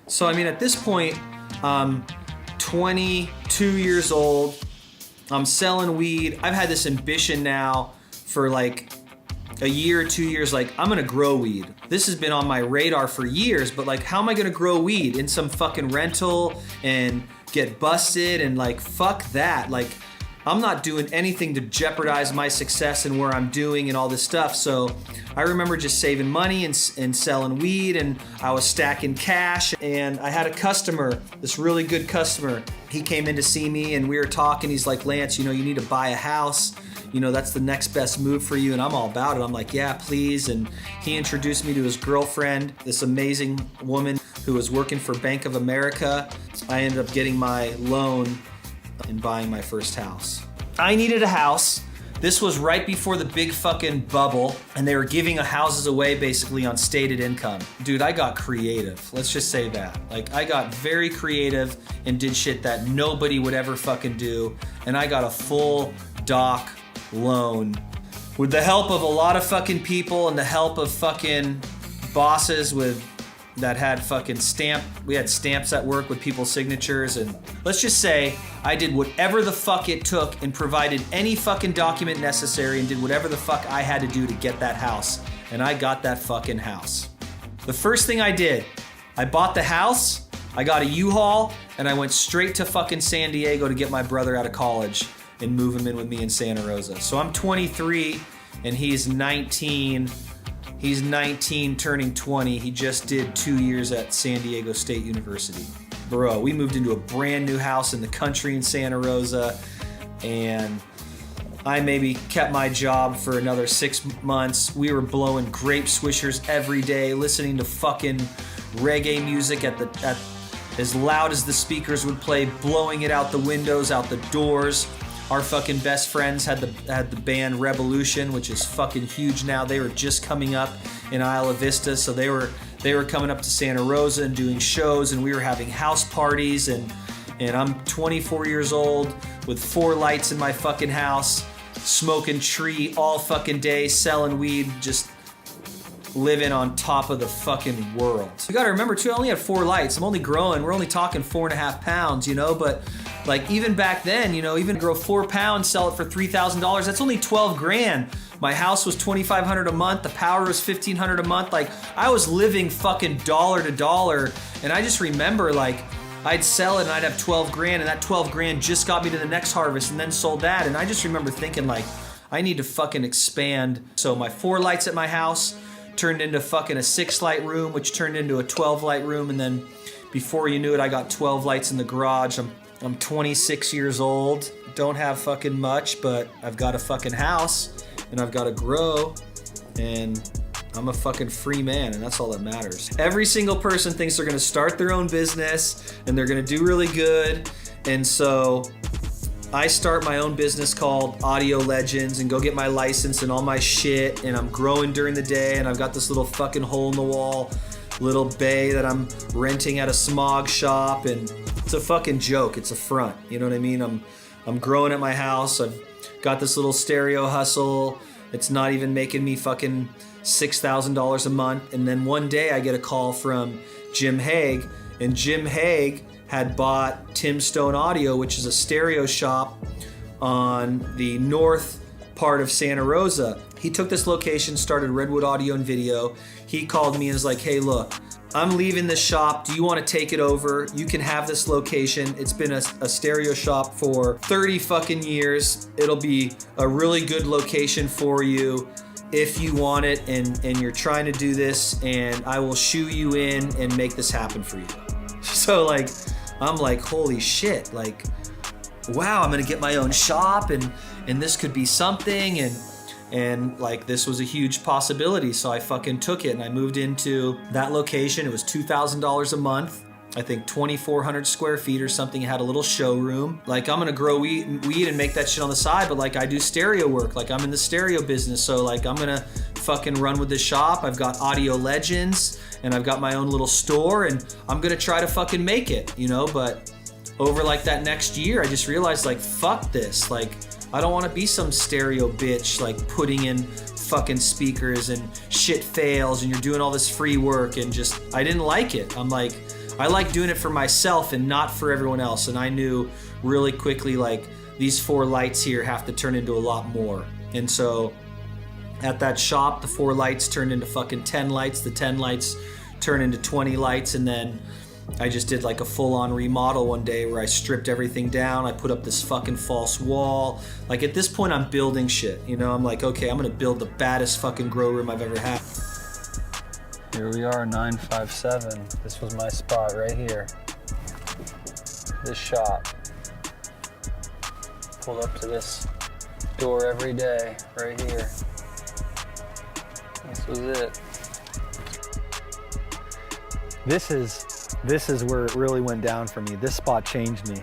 So I mean, at this point, I'm 22 years old. I'm selling weed. I've had this ambition now for like a year or 2 years, like I'm gonna grow weed. This has been on my radar for years, but like how am I gonna grow weed in some fucking rental and get busted and like fuck that. Like I'm not doing anything to jeopardize my success and where I'm doing and all this stuff. So I remember just saving money and selling weed, and I was stacking cash, and I had a customer, this really good customer. He came in to see me and we were talking. He's like, Lance, you know, you need to buy a house. You know, that's the next best move for you. And I'm all about it. I'm like, yeah, please. And he introduced me to his girlfriend, this amazing woman who was working for Bank of America. I ended up getting my loan and buying my first house. I needed a house. This was right before the big fucking bubble, and they were giving houses away basically on stated income. Dude, I got creative. Let's just say that. Like, I got very creative and did shit that nobody would ever fucking do, and I got a full doc loan with the help of a lot of fucking people and the help of fucking bosses that had fucking we had stamps at work with people's signatures. And let's just say I did whatever the fuck it took and provided any fucking document necessary and did whatever the fuck I had to do to get that house. And I got that fucking house. The first thing I did, I bought the house, I got a U-Haul, and I went straight to fucking San Diego to get my brother out of college and move him in with me in Santa Rosa. So I'm 23 and he's 19. He's 19, turning 20. He just did 2 years at San Diego State University. Bro, we moved into a brand new house in the country in Santa Rosa, and I maybe kept my job for another 6 months. We were blowing grape swishers every day, listening to fucking reggae music at as loud as the speakers would play, blowing it out the windows, out the doors. Our fucking best friends had the band Revolution, which is fucking huge now. They were just coming up in Isla Vista, so they were coming up to Santa Rosa and doing shows, and we were having house parties, and I'm 24 years old with 4 lights in my fucking house, smoking tree all fucking day, selling weed, just living on top of the fucking world. You gotta remember too, I only had 4 lights. I'm only growing. We're only talking 4.5 pounds, you know, but like even back then, you know, even grow 4 pounds, sell it for $3,000, that's only 12 grand. My house was $2,500 a month. The power was $1,500 a month. Like I was living fucking dollar to dollar. And I just remember like I'd sell it and I'd have 12 grand, and that 12 grand just got me to the next harvest, and then sold that. And I just remember thinking like, I need to fucking expand. So my 4 lights at my house turned into fucking a 6 light room, which turned into a 12 light room. And then before you knew it, I got 12 lights in the garage. I'm 26 years old, don't have fucking much, but I've got a fucking house and I've got to grow, and I'm a fucking free man, and that's all that matters. Every single person thinks they're gonna start their own business and they're gonna do really good. And so I start my own business called Audio Legends and go get my license and all my shit, and I'm growing during the day, and I've got this little fucking hole in the wall little bay that I'm renting at a smog shop, and it's a fucking joke. It's a front. You know what I mean? I'm growing at my house. I've got this little stereo hustle. It's not even making me fucking $6,000 a month. And then one day I get a call from Jim Haig, and Jim Haig had bought Tim Stone Audio, which is a stereo shop on the north part of Santa Rosa. He took this location, started Redwood Audio and Video. He called me and was like, hey, look, I'm leaving this shop. Do you want to take it over? You can have this location. It's been a stereo shop for 30 fucking years. It'll be a really good location for you if you want it, and you're trying to do this, and I will shoe you in and make this happen for you. So like, I'm like, holy shit, like, wow, I'm gonna get my own shop, and this could be something, and like this was a huge possibility. So I fucking took it and I moved into that location. It was $2,000 a month. I think 2,400 square feet or something. It had a little showroom. Like I'm gonna grow weed and make that shit on the side, but like I do stereo work. Like I'm in the stereo business. So like I'm gonna fucking run with this shop. I've got Audio Legends and I've got my own little store, and I'm gonna try to fucking make it, you know? But over like that next year, I just realized like, fuck this. Like I don't wanna be some stereo bitch, like putting in fucking speakers and shit fails and you're doing all this free work, and just, I didn't like it. I'm like, I like doing it for myself and not for everyone else. And I knew really quickly, like, these 4 lights here have to turn into a lot more. And so at that shop, the 4 lights turned into fucking 10 lights. The 10 lights turned into 20 lights. And then I just did like a full-on remodel one day where I stripped everything down. I put up this fucking false wall. Like, at this point, I'm building shit. You know, I'm like, okay, I'm gonna build the baddest fucking grow room I've ever had. Here we are, 957. This was my spot right here. This shop. Pulled up to this door every day, right here. This was it. This is where it really went down for me. This spot changed me.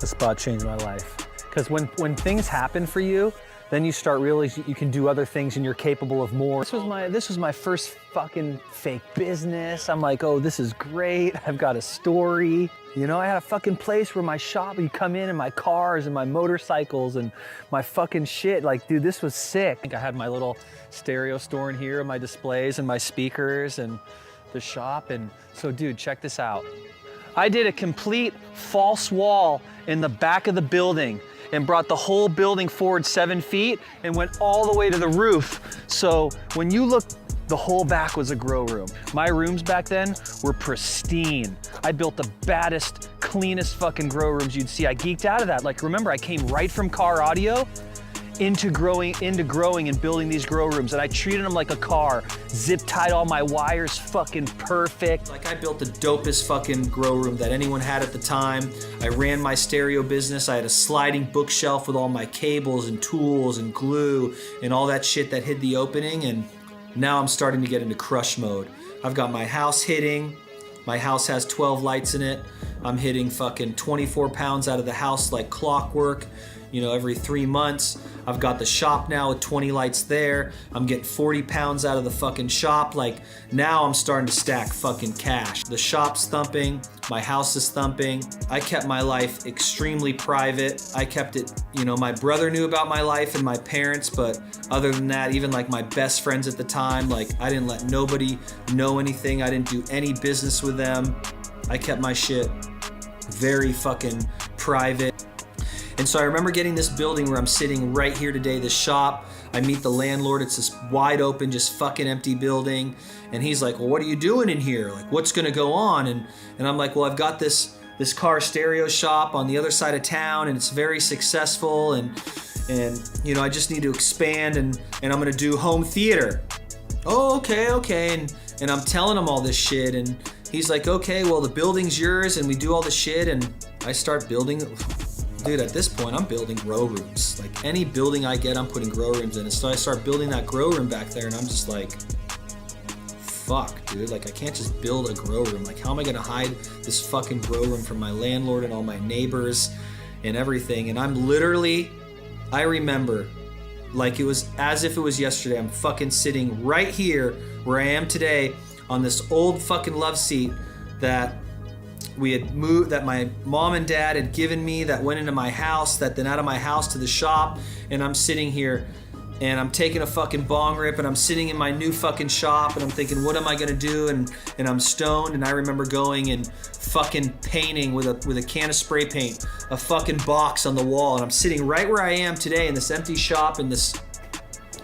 This spot changed my life. Because when things happen for you, then you start realizing you can do other things and you're capable of more. This was my first fucking fake business. I'm like, oh, this is great. I've got a story. You know, I had a fucking place where my shop, you come in and my cars and my motorcycles and my fucking shit. Like, dude, this was sick. I had my little stereo store in here, my displays and my speakers and the shop. And so, dude, check this out. I did a complete false wall in the back of the building and brought the whole building forward 7 feet and went all the way to the roof. So when you look, the whole back was a grow room. My rooms back then were pristine. I built the baddest, cleanest fucking grow rooms you'd see. I geeked out of that. Like, remember, I came right from car audio into growing and building these grow rooms, and I treated them like a car. Zip tied all my wires fucking perfect. Like, I built the dopest fucking grow room that anyone had at the time. I ran my stereo business. I had a sliding bookshelf with all my cables and tools and glue and all that shit that hid the opening, and now I'm starting to get into crush mode. I've got my house hitting. My house has 12 lights in it. I'm hitting fucking 24 pounds out of the house like clockwork, you know, every 3 months. I've got the shop now with 20 lights there. I'm getting 40 pounds out of the fucking shop. Like, now I'm starting to stack fucking cash. The shop's thumping, my house is thumping. I kept my life extremely private. I kept it, you know, my brother knew about my life and my parents, but other than that, even like my best friends at the time, like, I didn't let nobody know anything. I didn't do any business with them. I kept my shit very fucking private. And so I remember getting this building where I'm sitting right here today, this shop. I meet the landlord. It's this wide open, just fucking empty building. And he's like, well, what are you doing in here? Like, what's gonna go on? And I'm like, well, I've got this car stereo shop on the other side of town, and it's very successful. And you know, I just need to expand, and I'm gonna do home theater. Oh, okay. And I'm telling him all this shit, and he's like, okay, well, the building's yours, and we do all the shit, and I start building. Dude, at this point, I'm building grow rooms. Like, any building I get, I'm putting grow rooms in. And so I start building that grow room back there, and I'm just like, fuck, dude. Like, I can't just build a grow room. Like, how am I gonna hide this fucking grow room from my landlord and all my neighbors and everything? And I'm literally, I remember, like it was as if it was yesterday, I'm fucking sitting right here where I am today on this old fucking love seat that we had moved, that my mom and dad had given me, that went into my house, that then out of my house to the shop. And I'm sitting here and I'm taking a fucking bong rip, and I'm sitting in my new fucking shop, and I'm thinking, what am I gonna do? And I'm stoned, and I remember going and fucking painting with a can of spray paint a fucking box on the wall. And I'm sitting right where I am today in this empty shop in this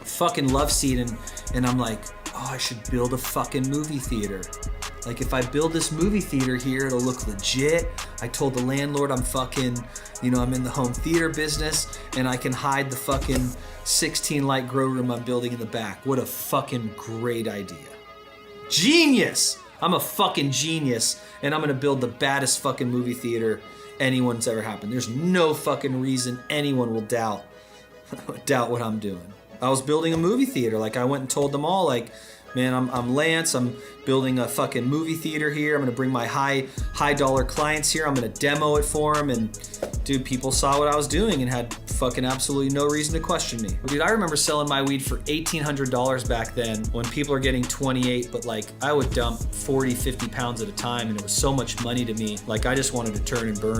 fucking love seat, and I'm like, oh, I should build a fucking movie theater. Like, if I build this movie theater here, it'll look legit. I told the landlord I'm fucking, you know, I'm in the home theater business, and I can hide the fucking 16 light grow room I'm building in the back. What a fucking great idea. Genius! I'm a fucking genius, and I'm gonna build the baddest fucking movie theater anyone's ever happened. There's no fucking reason anyone will doubt what I'm doing. I was building a movie theater. Like, I went and told them all, like, man, I'm Lance. I'm building a fucking movie theater here. I'm gonna bring my high dollar clients here. I'm gonna demo it for them. And dude, people saw what I was doing and had fucking absolutely no reason to question me. Dude, I remember selling my weed for $1,800 back then when people are getting 28, but like, I would dump 40, 50 pounds at a time, and it was so much money to me. Like, I just wanted to turn and burn.